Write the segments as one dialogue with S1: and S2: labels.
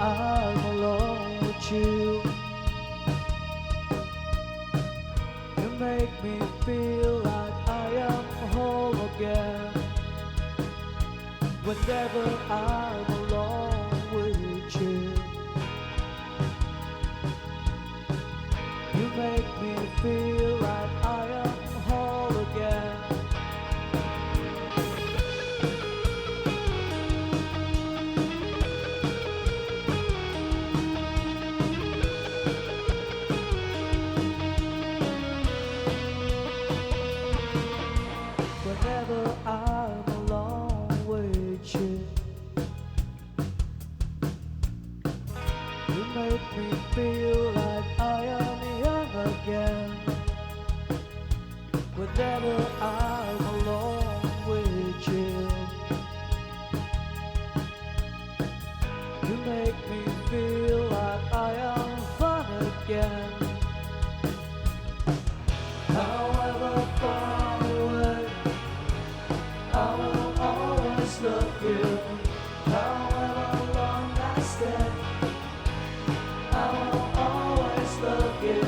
S1: I'm alone with you, you make me feel like I am whole again. Whenever I'm alone with you, you make me feel like I am whole again. Whenever I'm alone with you, you make me feel like I am young again. Whenever I'm alone with you, you make me feel like I am fun again. However far away, I will always love you. However long I stay, I will always love you.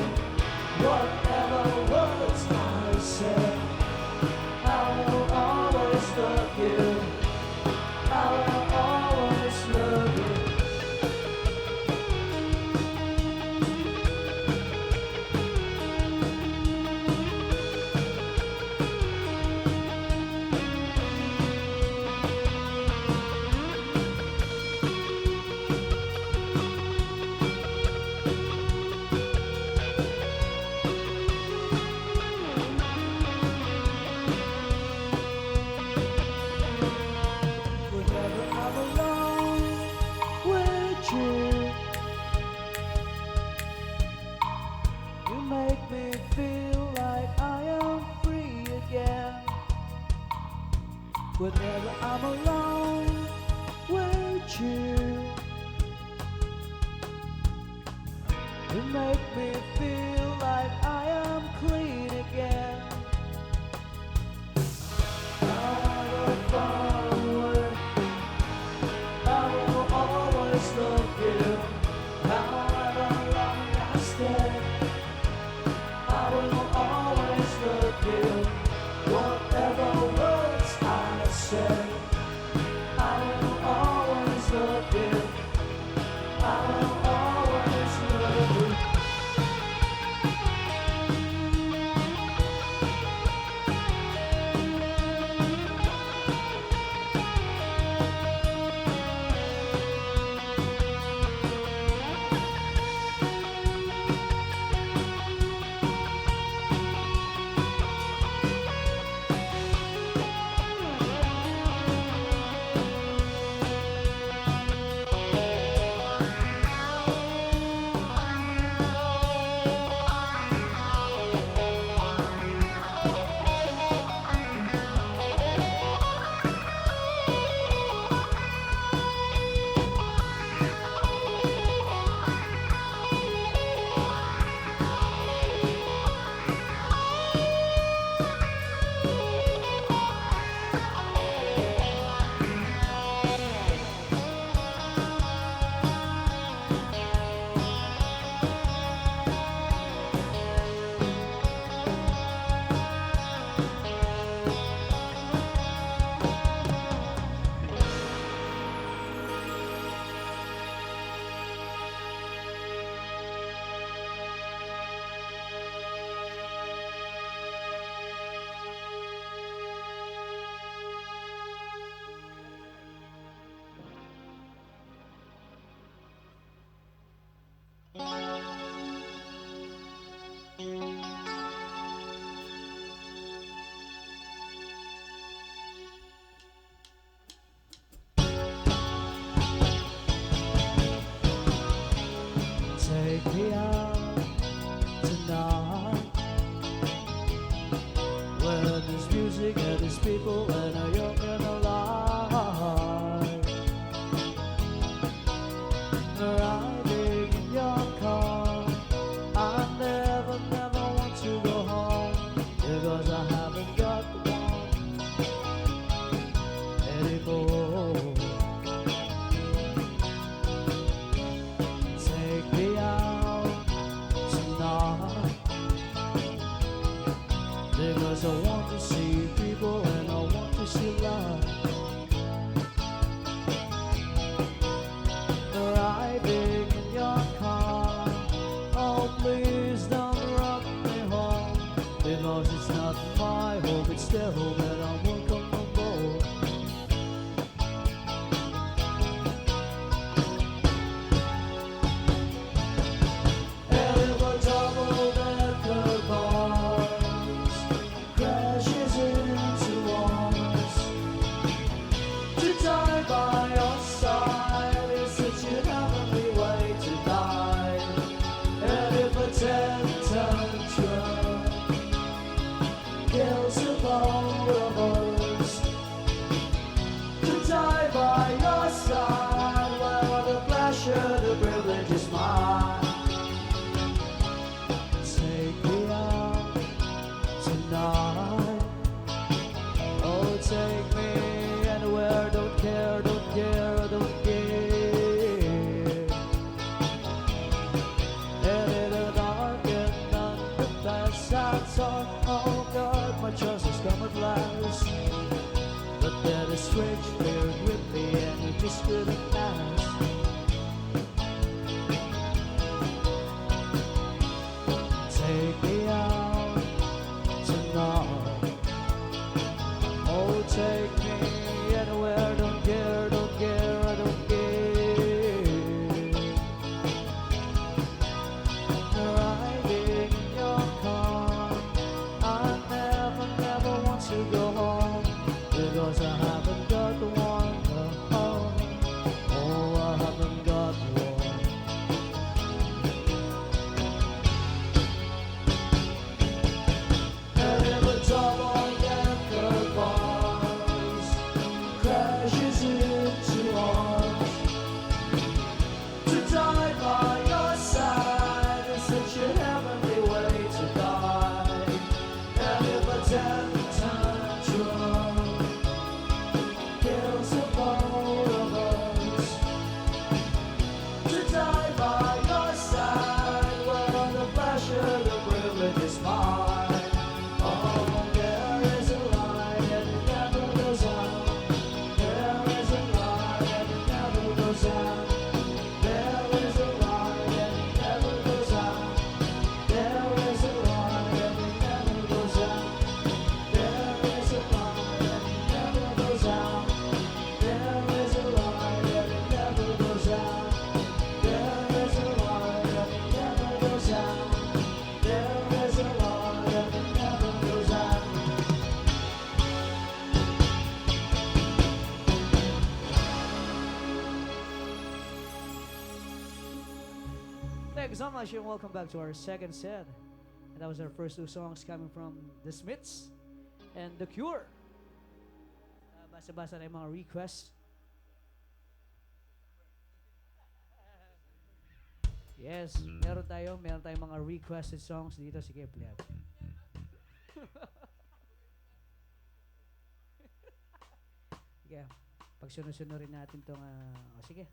S1: Whatever words I say, I will always love you. I will always love you. Whenever I'm alone with you, you make me feel like I am free again. Whenever I'm alone with you, you make me feel like I am clean again. However far away, I will always love you. However long I stay, I will always love you. Whatever words I say, I will always love you. I will always love you. Take me out tonight, where there's music and there's people and a young and alive. Riding in your car, I never want to go home, because I haven't got one anymore. to the night. Take me out tonight. Oh, take me anywhere. Don't care, don't care, I don't care. Riding in your car, I never, never want to go home because I haven't got the one. Oh, I haven't got one. And every time I enter bars, crashes into arms. To die by your side is such a heavenly way to die. And if a tantrum kills the both of us, to die by your side, well, the pleasure, the privilege is mine. Oh, there is a light and it never goes out. There is a light and it never goes out. There is a light and it never goes out. There is a light and it never goes out. There is a light and it never goes out. There is a light and it never goes out. There is a light and it never goes out. There is a light and it never goes out. Thank you so much and welcome back to our second set. And that was our first two songs coming from The Smiths and The Cure. Basa-basa na yung mga requests. Yes, meron tayong mga requested songs dito. Sige, play up. Sige, pagsunod-sunurin natin tong, sige.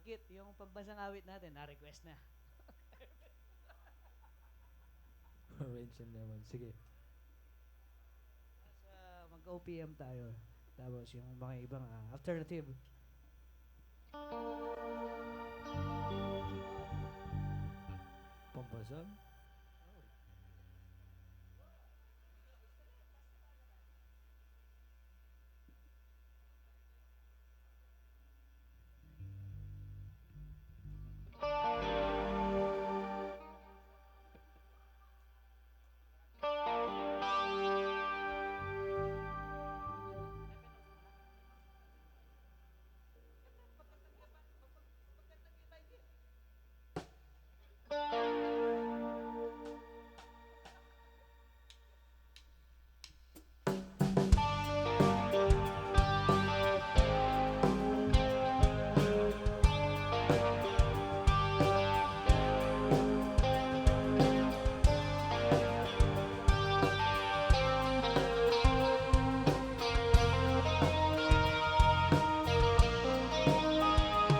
S1: Kit, yung pambansang awit natin, na-request na.
S2: Arrange naman. Sige.
S1: Mag-OPM tayo. Tapos yung mga ibang alternative.
S2: Pampasan?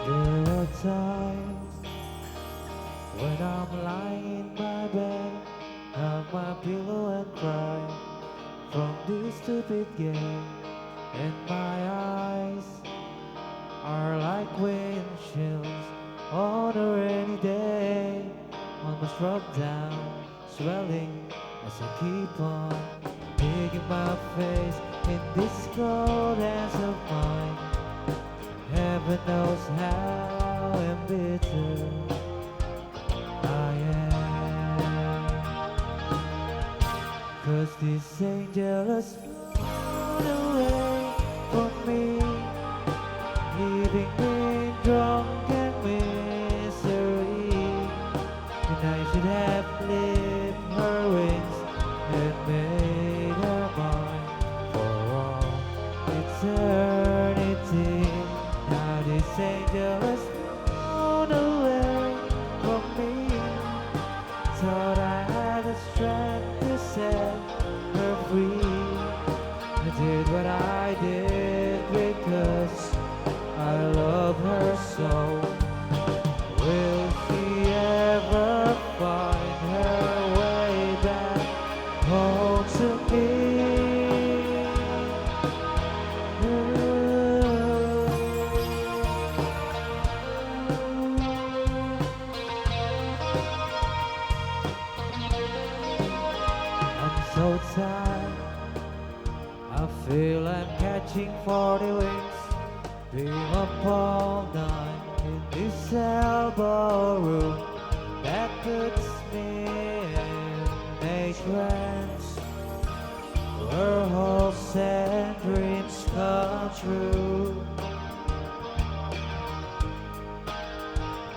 S1: There are times when I'm lying in my bed, have my pillow and cry from this stupid game, and my eyes are like windshields on a rainy day, almost rubbed down, swelling as I keep on digging my face in this cold hands of mine. Heaven knows how embittered I am, 'cause this angel has flown away from me, leaving me in drunken misery. And I should have clipped her wings and made her mine for all eternity. Now this angel has flown away from me. Thought I had the strength to set her free.
S3: waiting for the wings. Dream up all night in this elbow room that puts me in a trance, where hopes and dreams come true.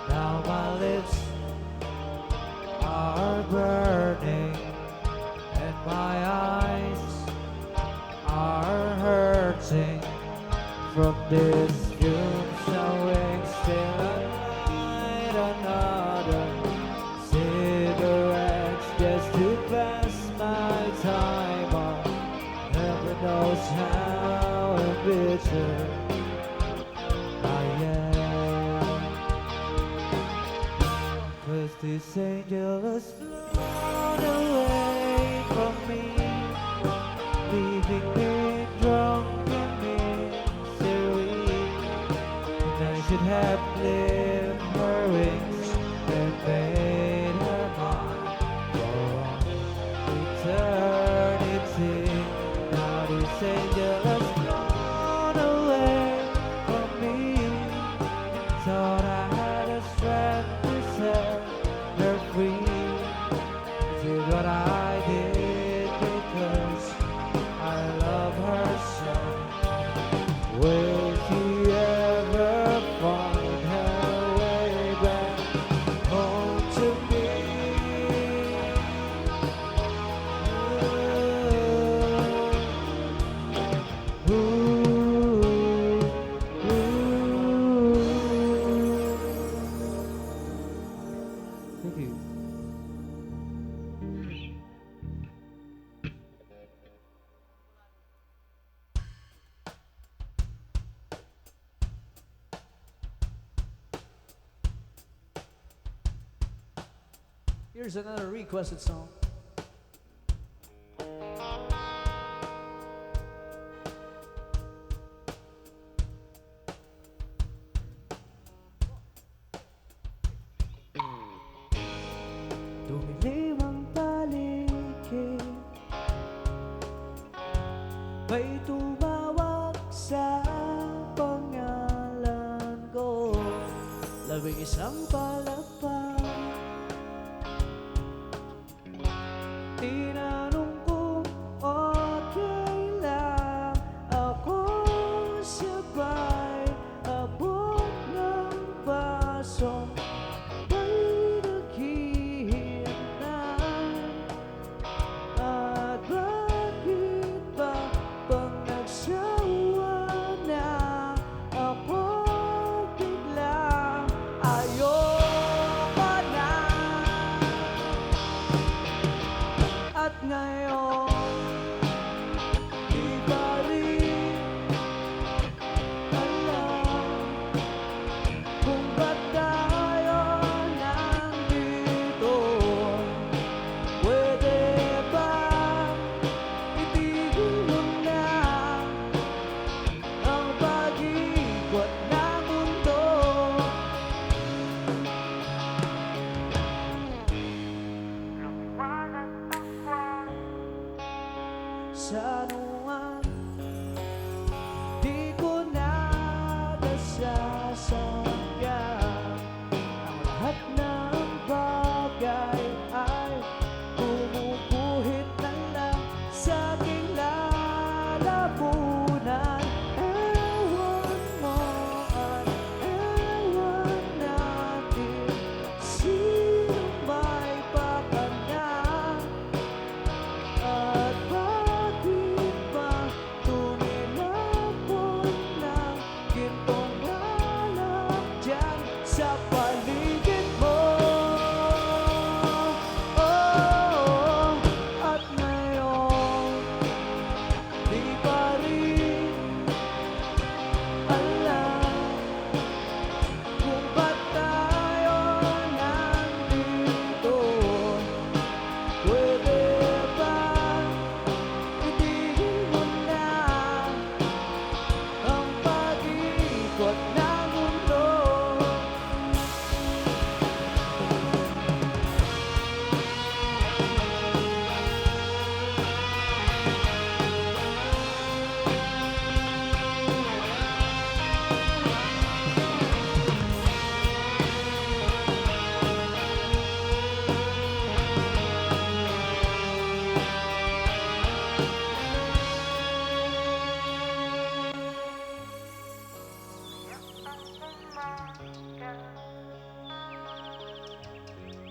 S3: Now my lips are burning and my eyes are hurting from this fumes awake. Still I light another cigarette just to pass my time on. Heaven knows how bitter I am, 'cause this angel has flown away from me, leaving me drunk in misery. And I should have clipped her wings and made her mine for all eternity. Now this angel has flown away from me. Thought I had a strength to set her free. Did what I did because I love her so. Will she ever find her way back home to me? Ooh, ooh, ooh. Thank you.
S2: Here's another requested song.
S3: Dumilim ang paligid, may tumawag sa pangalan ko. Labing isang palakpak, tinanong kung okay lang ako, sabay abot ng baso. May naghihintay, at bakit ba pag nagsawa na ako bigla? Ayoko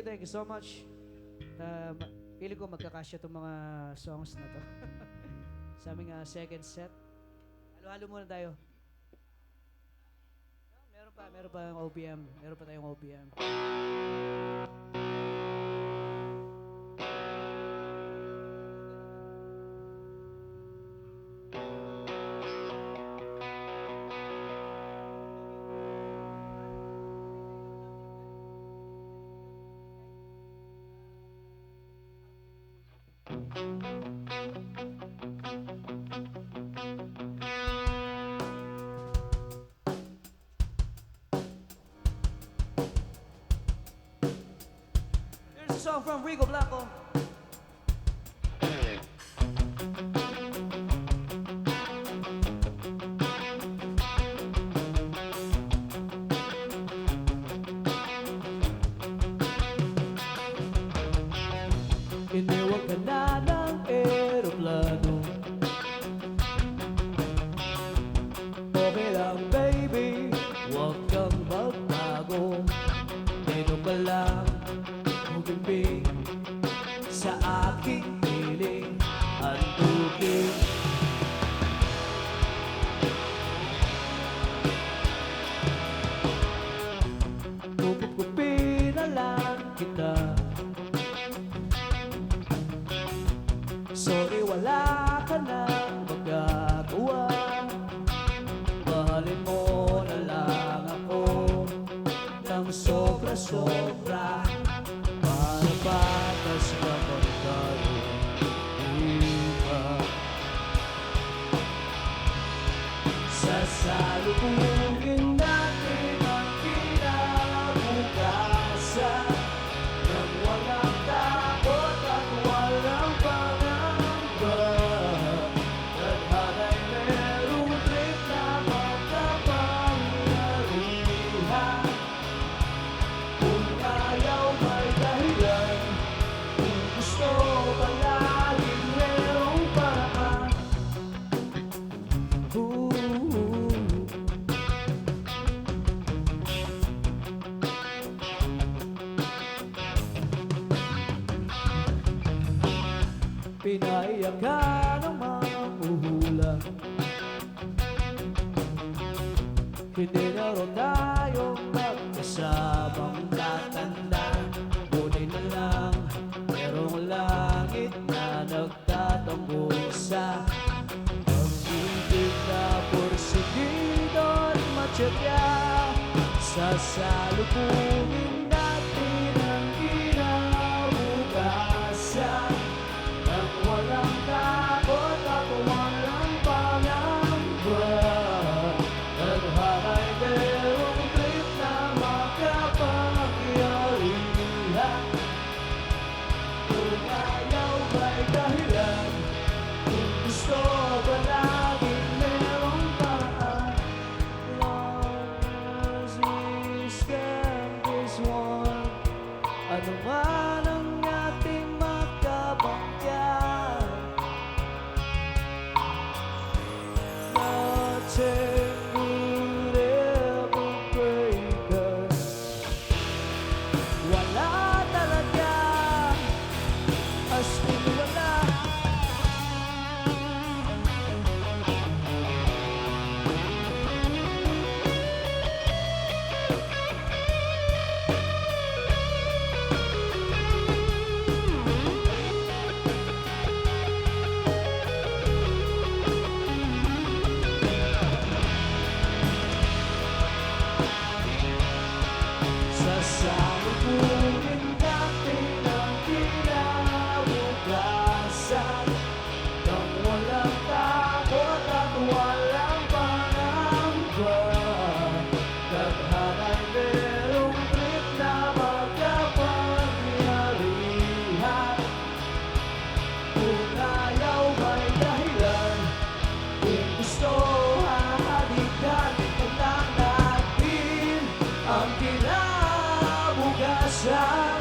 S2: Thank you so much. Pili ko magkakasya itong mga songs na to. Sa aming second set. Halo-halo muna tayo. Meron pa yung OPM. Meron pa tayong OPM. Here's a song from Rico Blanco. Iniwan ka na ng eroplano. Okay lang baby, huwag kang magbago. Ganun ka lang umimbing sa aking piling handugin. Kukup-kupin na lang kita. Sorry, wala ka nang magagawa. Mahalin mo na lang ako ng sobra-sobra. Para patas kapag tayo iba. Sasalubungin natin ang kinabukasan nang walang takot at walang pangamba. Tadhana'y merong trip na magkapangyarihan. Kung Pinaiyak ka ng manghuhula. Hindi na raw tayo magkasamang tatanda. Buti na lang merong langit na nagtatanggol sa pag-ibig na porsigido at matyaga. Sasalubungin natin ang kinabukasan nang walang takot at walang pangamba. Tadhana'y merong trip na makapangyarihan. Kung ayaw may dahilan, kung gusto ba laging merong paraan. Long as we stand as one, ano man ang ating makabangyan, nothing would ever break us. Wala talaga, as in wala. Sasalubungin natin ang kinabukasan nang walang takot at walang pangamba. Tadhana'y merong trip na magkapangyarihan. Kung ayaw may dahilan, kung gusto hahalikan lang natin ang kinabukasan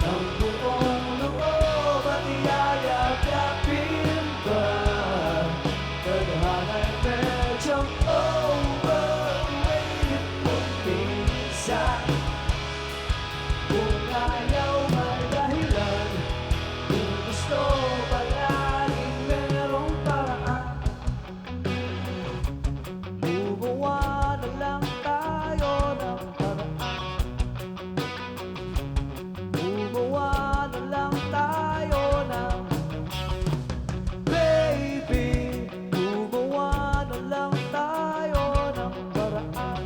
S2: ng buong loob at iyayakapin ba? Tadhana'y medyong overrated kung minsan. Kung ayaw may dahilan, kung gusto palaging merong paraan. Gumawa na lang tayo ng paraan. Gumawa na lang tayo ng baby. Gumawa na lang tayo ng paraan.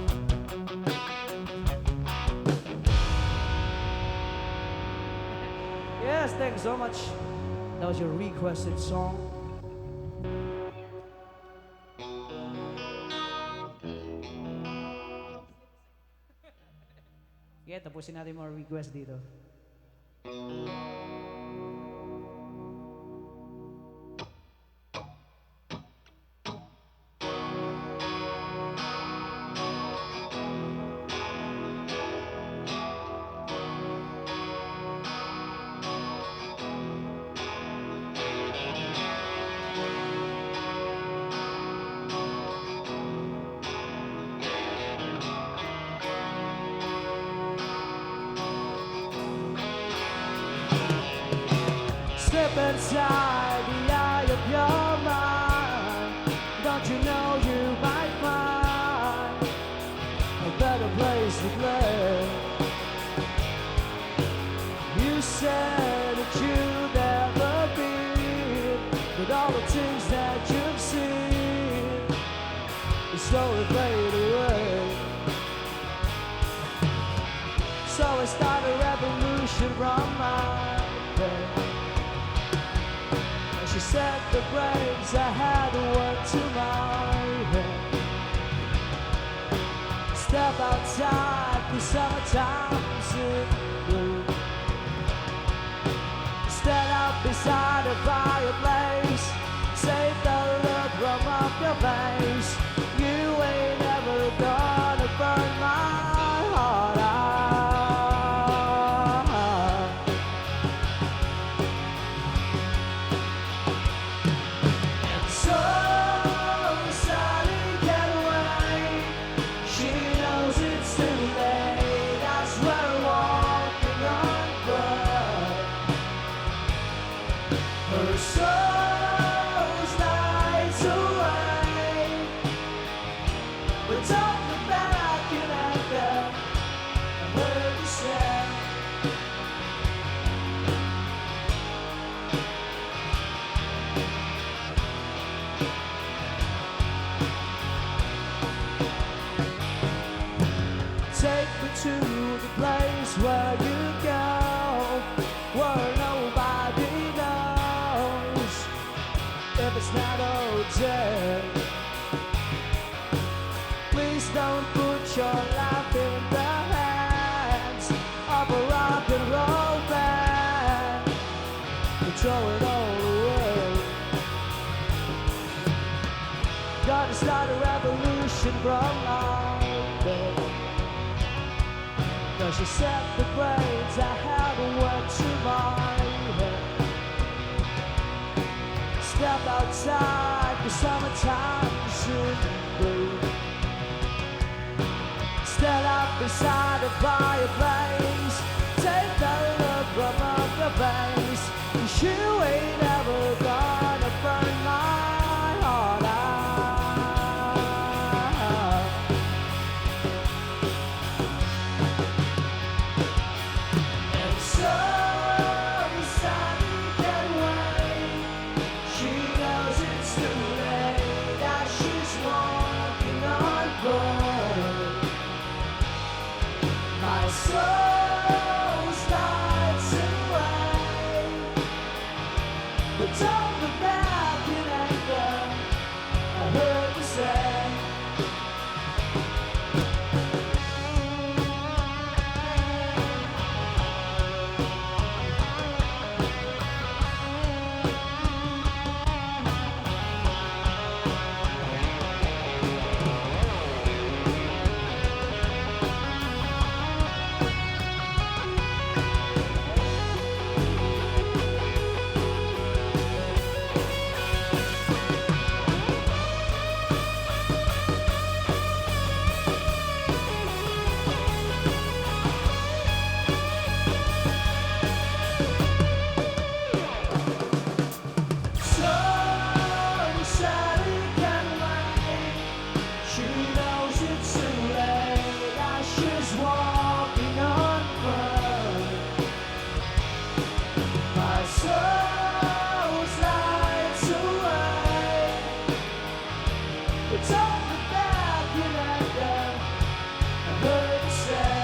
S2: Yes, thanks so much. That was your requested song. Yeah, tapusin natin yung mga request dito. Step inside the eye of your mind. Don't you know you might find a better place to play? You said that you'd never been, but all the things that you've seen will slowly fade away. So I start a revolution from my bed. She said the brains I had went to my head. Step outside the summertime's in bloom. Stand up beside a fireplace. Save the look from off your face. You ain't ever gonna burn my heart out. So Sally can wait. She knows it's too late. I swear dead. Please don't put your life in the hands of a rock and roll band. You throw it all away. Gotta start a revolution from out there. Cause you set the brains I haven't worked to my head. Step outside, the summertime soon be. Stand up beside a fireplace. Take the look from up your face. 'Cause you ain't ever gonna burn my heart out. And so Sally can wait. She knows it's too late. That she's walking on board. My soul starts away, but don't look back in anger. I heard you say. So Sally can wait. She knows it's too late. As she's walking on blood. My soul's lights away. But don't look back in anger. I heard you say.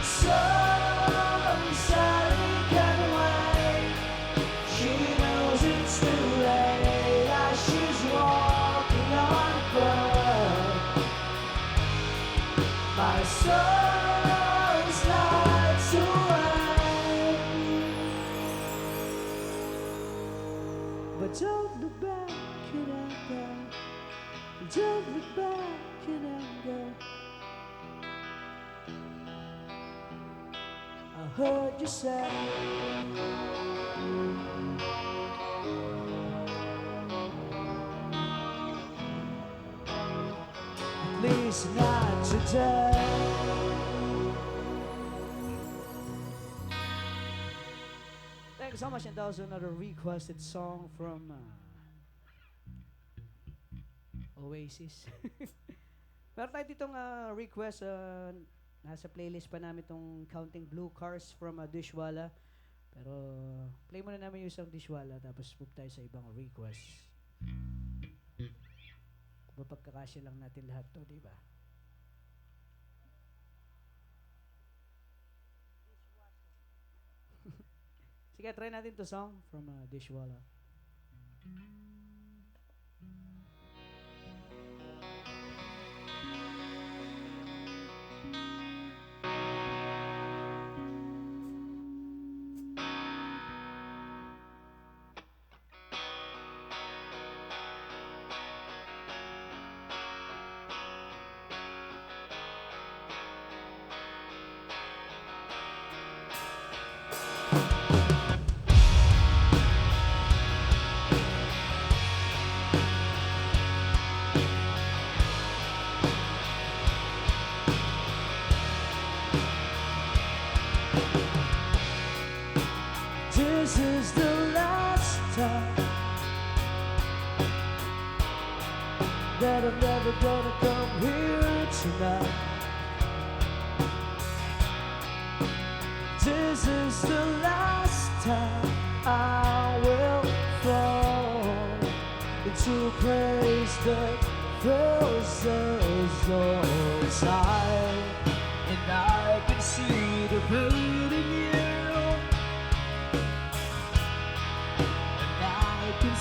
S2: So Sally can wait. She knows it's too late. As she's walking on blood. My soul's lights away. But don't look back in anger. Don't look back in anger. I heard you say. At least not today. Thank you so much, and that was another requested song from Oasis. Meron tayo ditong request, nasa playlist pa namin itong Counting Blue Cars from Dishwalla. Pero play muna namin yung isang Dishwalla, tapos move tayo sa ibang request. Mapagkakasya lang natin lahat to, di ba? Sige, try natin to song from Dishwalla. This is the last time that I'm never gonna come here tonight. This is the last time I will fall into a place that fills us all inside. And I can see the pain in you, and I can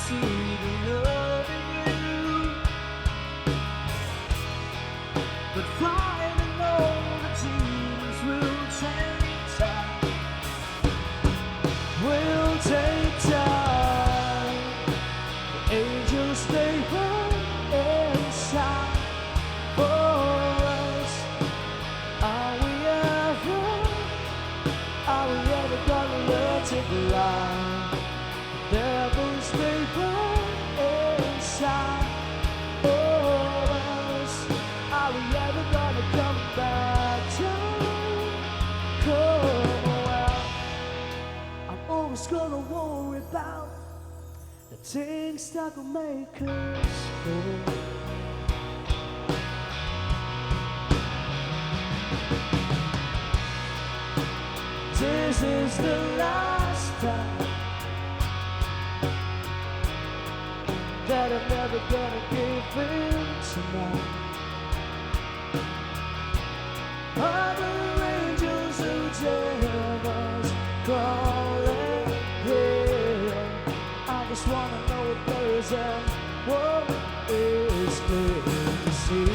S2: blind. Devil's paper inside of us. Are we ever gonna come back down? Come around. I'm always gonna worry about the things that will make us go. This is the last time that I'm never gonna give in tonight. Other angels who devils crawling here. I just wanna know what there is and what is clear to see.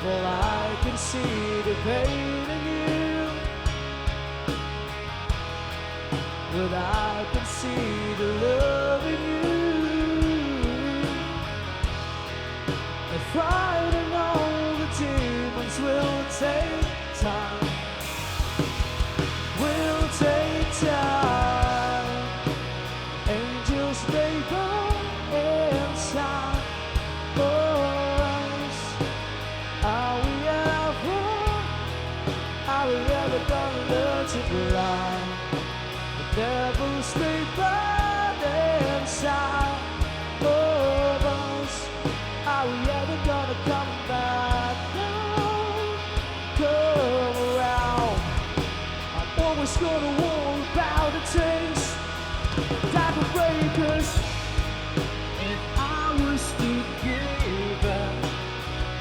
S2: Well, I can see the pain in you. But I can see the love in you. And fighting all the demons will take time. Will take time. Angels they go inside us. Are we ever gonna learn to fly? Devil's sleeping inside of us. Are we ever gonna come back down? Come around. I'm always gonna worry about the things that will break us. If I was to give up,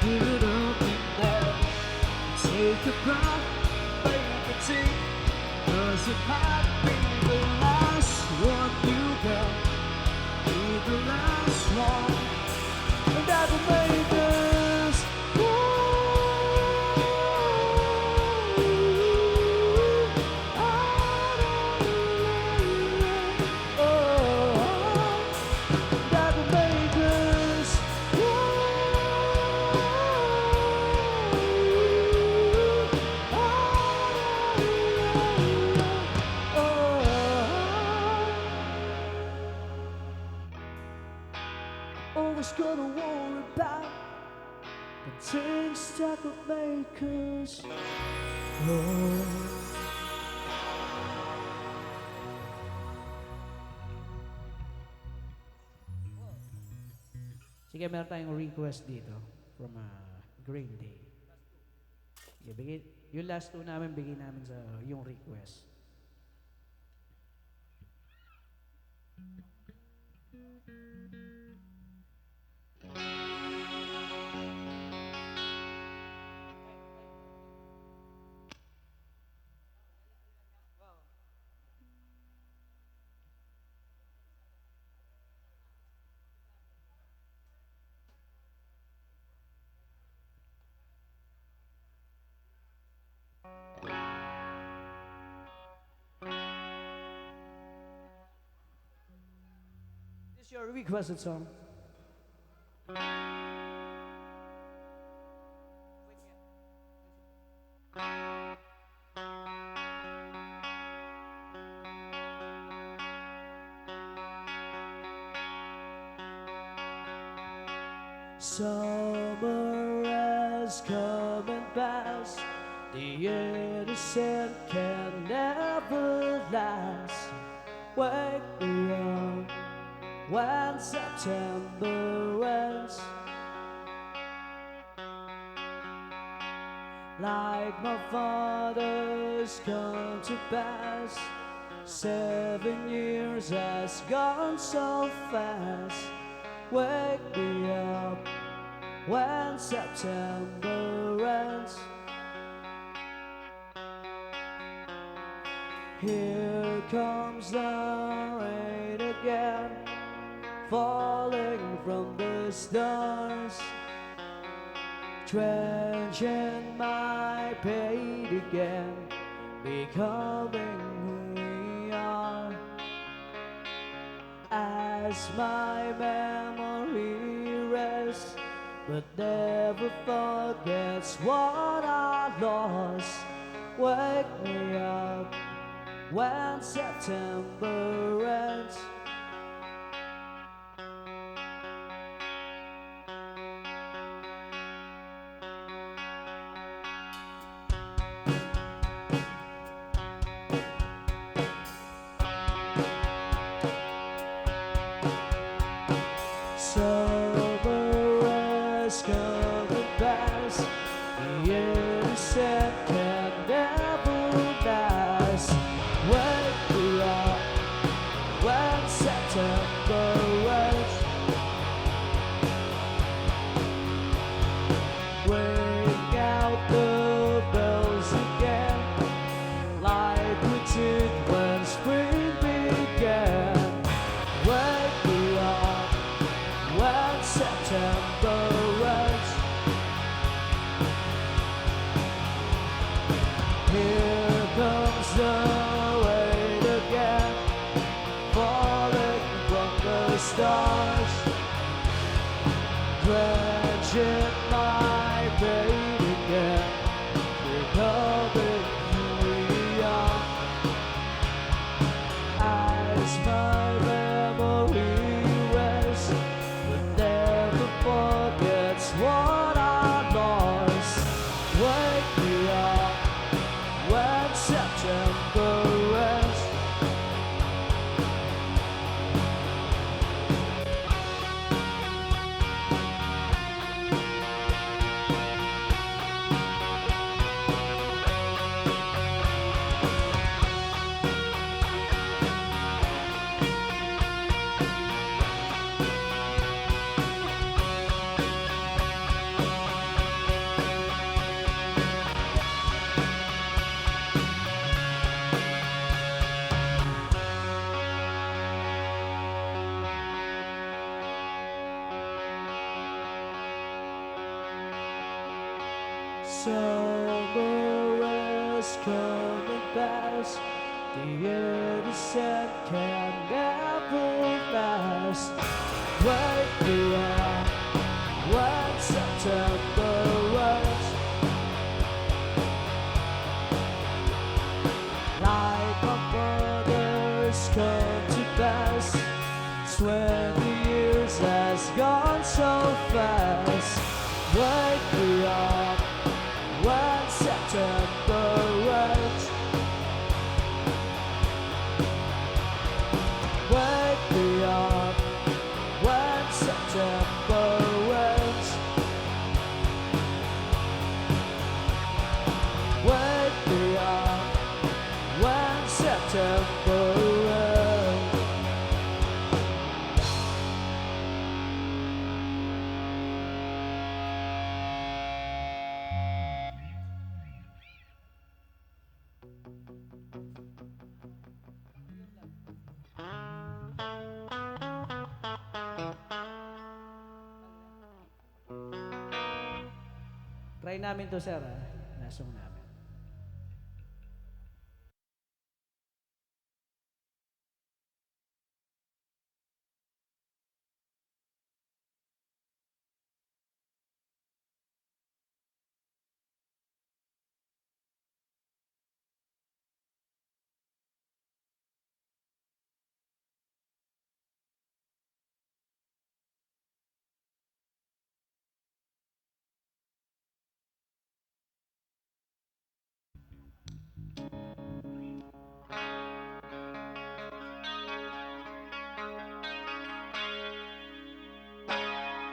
S2: give it up in there. Take a breath, baby, take. 'Cause it might be the last one you got, be the last one, and that will make us that will make us always gonna worry about the things that will make us grow. Sige, meron tayong request dito from Green Day. Sige, yung last two namin, bigay namin sa yung request. This is your requested song. Summer has come and passed. The innocent can never last. Wake me up when September ends. Like my father's come to pass. 7 years has gone so fast. Wake me up when September ends. Here comes the rain again, falling from the stars, drenching my pain again, becoming who we are. As my memory rests, but never forgets what I lost. Wake me up when September ends. Summer has come and passed. The innocent can never last. Wake me up when September ends. Ring out the bells again, like we did when spring began. Wake me up when September ends. Here comes the rain again, falling from the stars, drenching my bed again. We're coming who we are. As my memory rests, but never forgets what I lost. Wake me up when September ends. Summer has come and passed. The innocent can never last. Wake me up when September ends. Like my brothers come to pass. 20 years has gone so fast. Wake me up when September ends. Wake me up when September ends. Wake me up when September ends. Try namin to, sir. Nasong namin.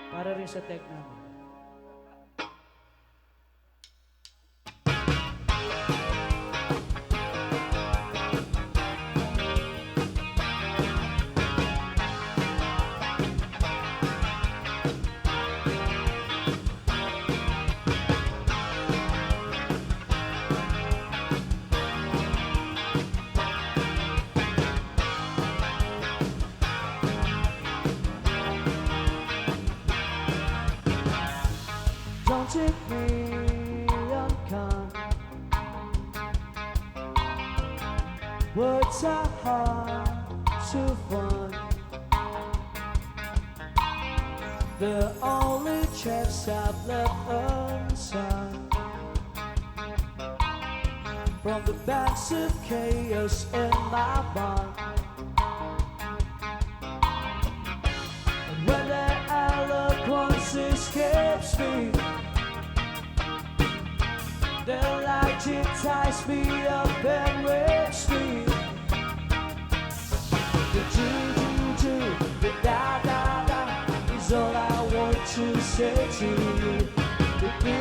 S2: Para rin sa tech namin. Don't take me unkind. Words are hard to find. The only chance I've left unsigned. from the banks of chaos in my mind. And when the eloquence escapes me, the light ties me up and wakes me. The do, the da da da is all I want to say to you. The do,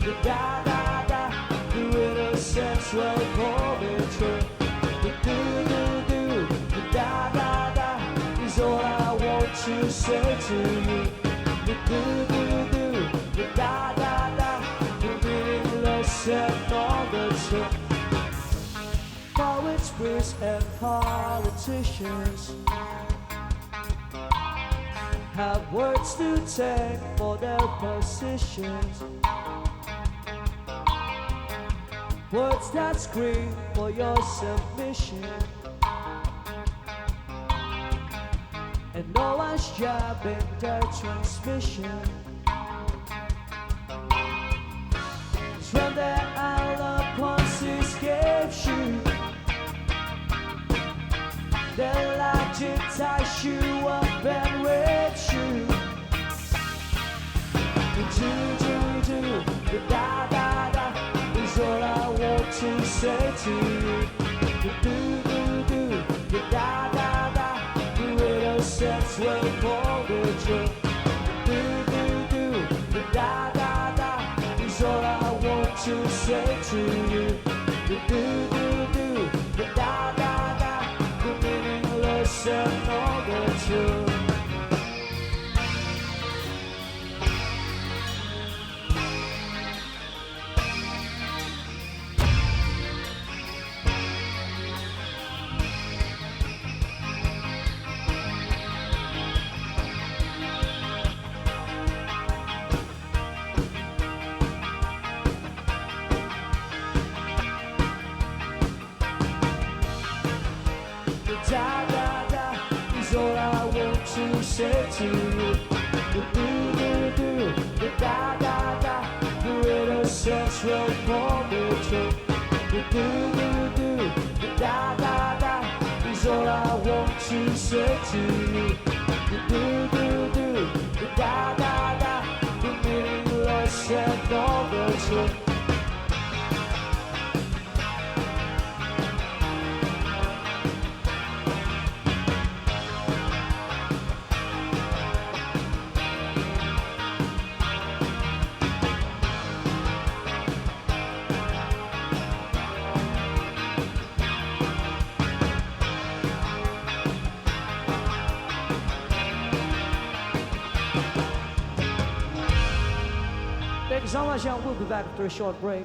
S2: the da da da, the innocence will call me true. The do, the da da da is all I want to say to you. The do, the da da da, the meaningless and all the truth. Poets, priests, and politicians have words to take for their positions. Words that scream for your submission. And no one's jabbing their transmission. It's when the eloquence escapes you, the logic ties you up and wakes you. The do, the da da da is all I want to say to you. The do, the da da da, the innocence will call the truth. The do, the da da da is all I want to say to you. The do, the da da da, the meaningless and all the truth. Da da da is all I want to say to you. The do, the da da da, the innocence will call me true. The do, the da da da is all I want to say to you. The do, the da da da, the meaningless and all the truth. Thank you so much, and we'll be back after a short break.